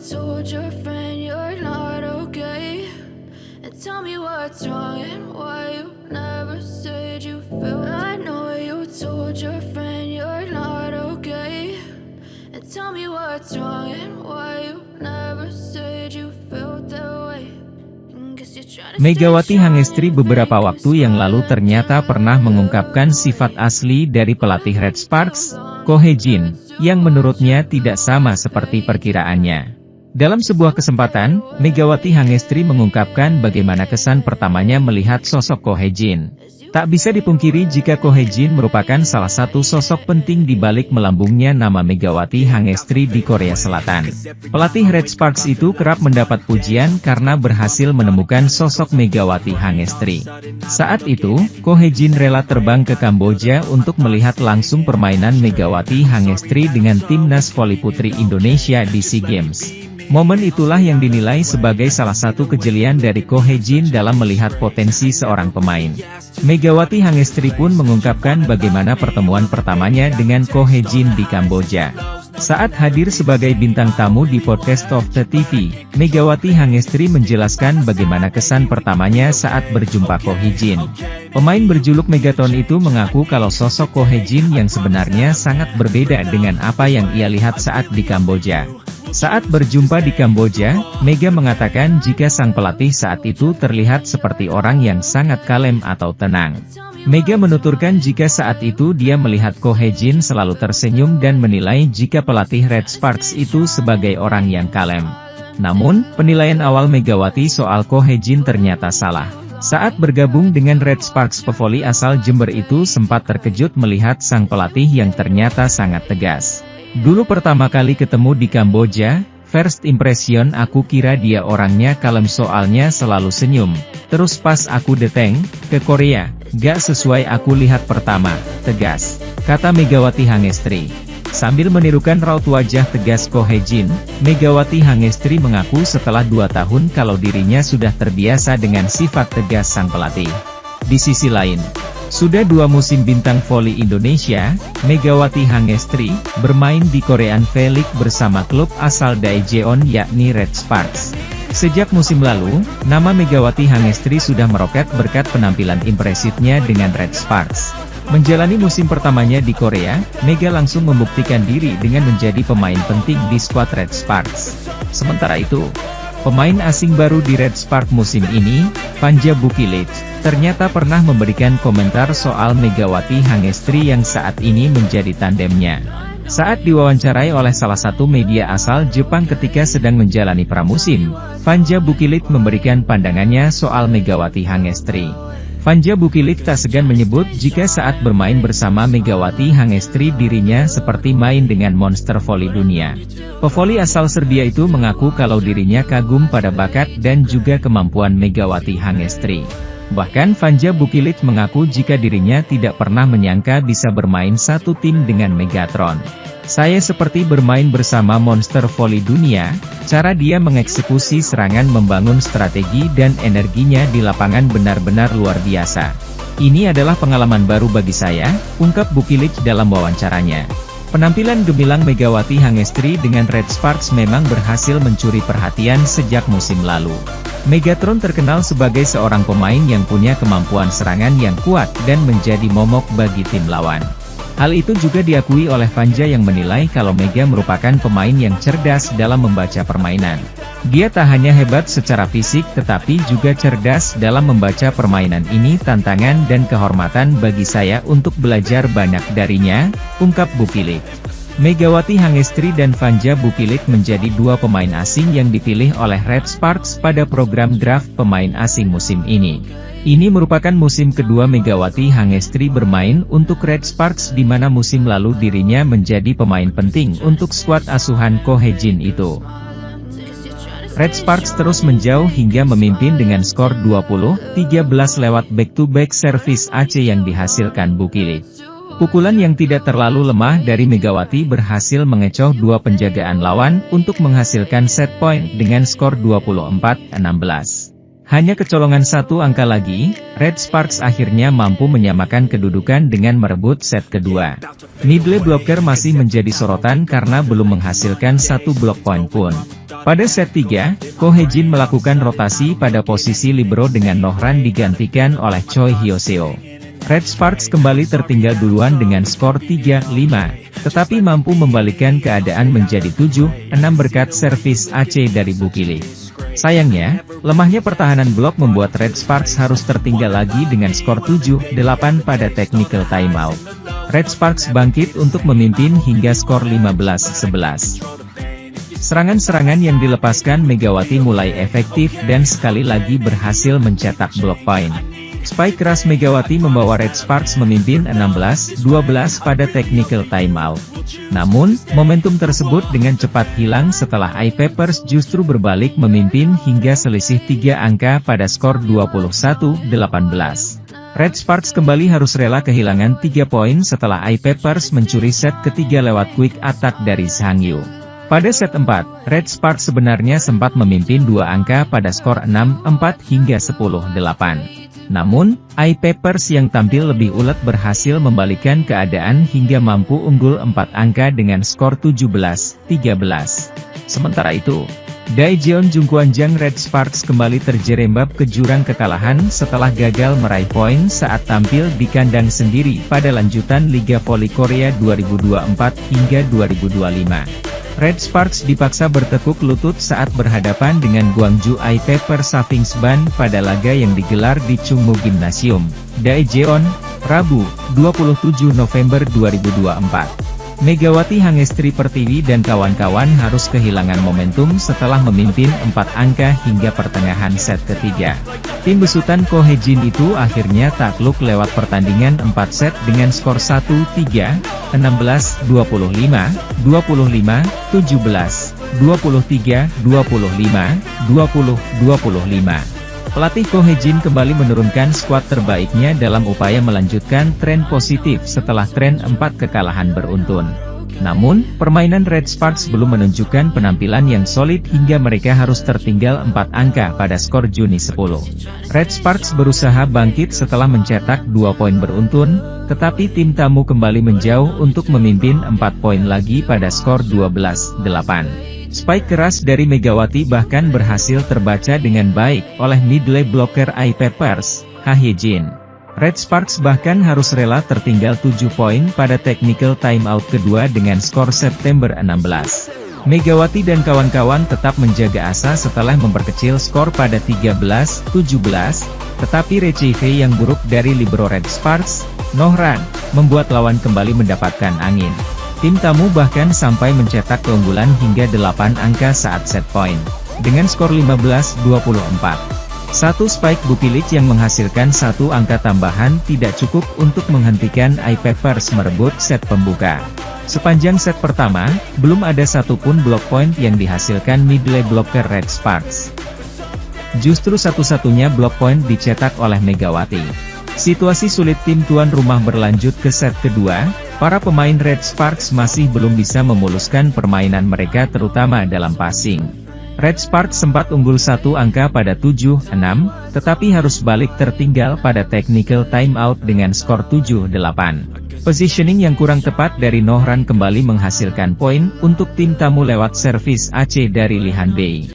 told your friend you're not okay, and tell me what's wrong and why you never said you felt. I know you told your friend you're not okay, and tell me what's wrong and why you never said you felt that way. Megawati Hangestri beberapa waktu yang lalu ternyata pernah mengungkapkan sifat asli dari pelatih Red Sparks, Ko Hye-jin, yang menurutnya tidak sama seperti perkiraannya. Dalam sebuah kesempatan, Megawati Hangestri mengungkapkan bagaimana kesan pertamanya melihat sosok Ko Hye-jin. Tak bisa dipungkiri jika Ko Hye-jin merupakan salah satu sosok penting di balik melambungnya nama Megawati Hangestri di Korea Selatan. Pelatih Red Sparks itu kerap mendapat pujian karena berhasil menemukan sosok Megawati Hangestri. Saat itu, Ko Hye-jin rela terbang ke Kamboja untuk melihat langsung permainan Megawati Hangestri dengan timnas voli putri Indonesia di SEA Games. Momen itulah yang dinilai sebagai salah satu kejelian dari Ko Hye-jin dalam melihat potensi seorang pemain. Megawati Hangestri pun mengungkapkan bagaimana pertemuan pertamanya dengan Ko Hye-jin di Kamboja. Saat hadir sebagai bintang tamu di podcast of the TV, Megawati Hangestri menjelaskan bagaimana kesan pertamanya saat berjumpa Ko Hye-jin. Pemain berjuluk Megatron itu mengaku kalau sosok Ko Hye-jin yang sebenarnya sangat berbeda dengan apa yang ia lihat saat di Kamboja. Saat berjumpa di Kamboja, Mega mengatakan jika sang pelatih saat itu terlihat seperti orang yang sangat kalem atau tenang. Mega menuturkan jika saat itu dia melihat Ko Hye-jin selalu tersenyum dan menilai jika pelatih Red Sparks itu sebagai orang yang kalem. Namun, penilaian awal Megawati soal Ko Hye-jin ternyata salah. Saat bergabung dengan Red Sparks, pevoli asal Jember itu sempat terkejut melihat sang pelatih yang ternyata sangat tegas. Dulu pertama kali ketemu di Kamboja, first impression aku kira dia orangnya kalem soalnya selalu senyum. Terus pas aku dateng ke Korea, gak sesuai aku lihat pertama, tegas, kata Megawati Hangestri. Sambil menirukan raut wajah tegas Ko Hye-jin, Megawati Hangestri mengaku setelah 2 tahun kalau dirinya sudah terbiasa dengan sifat tegas sang pelatih. Di sisi lain, sudah 2 musim bintang voli Indonesia, Megawati Hangestri, bermain di Korean V-League bersama klub asal Daejeon yakni Red Sparks. Sejak musim lalu, nama Megawati Hangestri sudah meroket berkat penampilan impresifnya dengan Red Sparks. Menjalani musim pertamanya di Korea, Mega langsung membuktikan diri dengan menjadi pemain penting di skuad Red Sparks. Sementara itu, pemain asing baru di Red Sparks musim ini, Fanja Bukilit, ternyata pernah memberikan komentar soal Megawati Hangestri yang saat ini menjadi tandemnya. Saat diwawancarai oleh salah satu media asal Jepang ketika sedang menjalani pramusim, Fanja Bukilit memberikan pandangannya soal Megawati Hangestri. Fanja Bukilit tak segan menyebut jika saat bermain bersama Megawati Hangestri dirinya seperti main dengan monster voli dunia. Pevoli asal Serbia itu mengaku kalau dirinya kagum pada bakat dan juga kemampuan Megawati Hangestri. Bahkan Fanja Bukilit mengaku jika dirinya tidak pernah menyangka bisa bermain satu tim dengan Megatron. Saya seperti bermain bersama monster voli dunia, cara dia mengeksekusi serangan membangun strategi dan energinya di lapangan benar-benar luar biasa. Ini adalah pengalaman baru bagi saya, ungkap Bukilit dalam wawancaranya. Penampilan gemilang Megawati Hangestri dengan Red Sparks memang berhasil mencuri perhatian sejak musim lalu. Megatron terkenal sebagai seorang pemain yang punya kemampuan serangan yang kuat dan menjadi momok bagi tim lawan. Hal itu juga diakui oleh Fanja yang menilai kalau Mega merupakan pemain yang cerdas dalam membaca permainan. Dia tak hanya hebat secara fisik tetapi juga cerdas dalam membaca permainan. Ini tantangan dan kehormatan bagi saya untuk belajar banyak darinya, ungkap Bukilit. Megawati Hangestri dan Fanja Bukilit menjadi 2 pemain asing yang dipilih oleh Red Sparks pada program draft pemain asing musim ini. Ini merupakan musim kedua Megawati Hangestri bermain untuk Red Sparks di mana musim lalu dirinya menjadi pemain penting untuk skuad asuhan Ko Hye-jin itu. Red Sparks terus menjauh hingga memimpin dengan skor 20-13 lewat back-to-back service AC yang dihasilkan Bukilit. Pukulan yang tidak terlalu lemah dari Megawati berhasil mengecoh 2 penjagaan lawan untuk menghasilkan set point dengan skor 24-16. Hanya kecolongan satu angka lagi, Red Sparks akhirnya mampu menyamakan kedudukan dengan merebut set kedua. Middle blocker masih menjadi sorotan karena belum menghasilkan satu block point pun. Pada set 3, Ko Hye-jin melakukan rotasi pada posisi libero dengan Nohran digantikan oleh Choi Hyo-seo. Red Sparks kembali tertinggal duluan dengan skor 3-5, tetapi mampu membalikkan keadaan menjadi 7-6 berkat servis AC dari Bukili. Sayangnya, lemahnya pertahanan blok membuat Red Sparks harus tertinggal lagi dengan skor 7-8 pada technical timeout. Red Sparks bangkit untuk memimpin hingga skor 15-11. Serangan-serangan yang dilepaskan Megawati mulai efektif dan sekali lagi berhasil mencetak block point. Spike keras Megawati membawa Red Sparks memimpin 16-12 pada technical timeout. Namun, momentum tersebut dengan cepat hilang setelah I-Papers justru berbalik memimpin hingga selisih 3 angka pada skor 21-18. Red Sparks kembali harus rela kehilangan 3 poin setelah I-Papers mencuri set ketiga lewat quick attack dari Sang-yu. Pada set 4, Red Sparks sebenarnya sempat memimpin 2 angka pada skor 6-4 hingga 10-8. Namun, I-Papers yang tampil lebih ulet berhasil membalikkan keadaan hingga mampu unggul 4 angka dengan skor 17-13. Sementara itu, Daejeon Jungkwanjang Red Sparks kembali terjerembab ke jurang kekalahan setelah gagal meraih poin saat tampil di kandang sendiri pada lanjutan Liga Voli Korea 2024 hingga 2025. Red Sparks dipaksa bertekuk lutut saat berhadapan dengan Gwangju I-Papers Savings Band pada laga yang digelar di Chungmu Gymnasium, Daejeon, Rabu, 27 November 2024. Megawati Hangestri Pertiwi dan kawan-kawan harus kehilangan momentum setelah memimpin 4 angka hingga pertengahan set ketiga. Tim besutan Ko Hye-jin itu akhirnya takluk lewat pertandingan 4 set dengan skor 1-3, 16-25, 25-17, 23-25, 20-25. Pelatih Ko Hye-jin kembali menurunkan skuad terbaiknya dalam upaya melanjutkan tren positif setelah tren 4 kekalahan beruntun. Namun, permainan Red Sparks belum menunjukkan penampilan yang solid hingga mereka harus tertinggal 4 angka pada skor Juni 10. Red Sparks berusaha bangkit setelah mencetak 2 poin beruntun, tetapi tim tamu kembali menjauh untuk memimpin 4 poin lagi pada skor 12-8. Spike keras dari Megawati bahkan berhasil terbaca dengan baik oleh middle blocker I-Papers, Ha Hye-jin. Red Sparks bahkan harus rela tertinggal 7 poin pada technical timeout kedua dengan skor September 16. Megawati dan kawan-kawan tetap menjaga asa setelah memperkecil skor pada 13-17, tetapi receive yang buruk dari libero Red Sparks, Nohran, membuat lawan kembali mendapatkan angin. Tim tamu bahkan sampai mencetak keunggulan hingga 8 angka saat set point, dengan skor 15-24. Satu spike Bukilic yang menghasilkan 1 angka tambahan tidak cukup untuk menghentikan I-Papers merebut set pembuka. Sepanjang set pertama, belum ada satupun block point yang dihasilkan middle blocker Red Sparks. Justru satu-satunya block point dicetak oleh Megawati. Situasi sulit tim tuan rumah berlanjut ke set kedua. Para pemain Red Sparks masih belum bisa memuluskan permainan mereka terutama dalam passing. Red Sparks sempat unggul 1 angka pada 7-6, tetapi harus balik tertinggal pada technical timeout dengan skor 7-8. Positioning yang kurang tepat dari Nohran kembali menghasilkan poin untuk tim tamu lewat servis AC dari Lee Han Bae.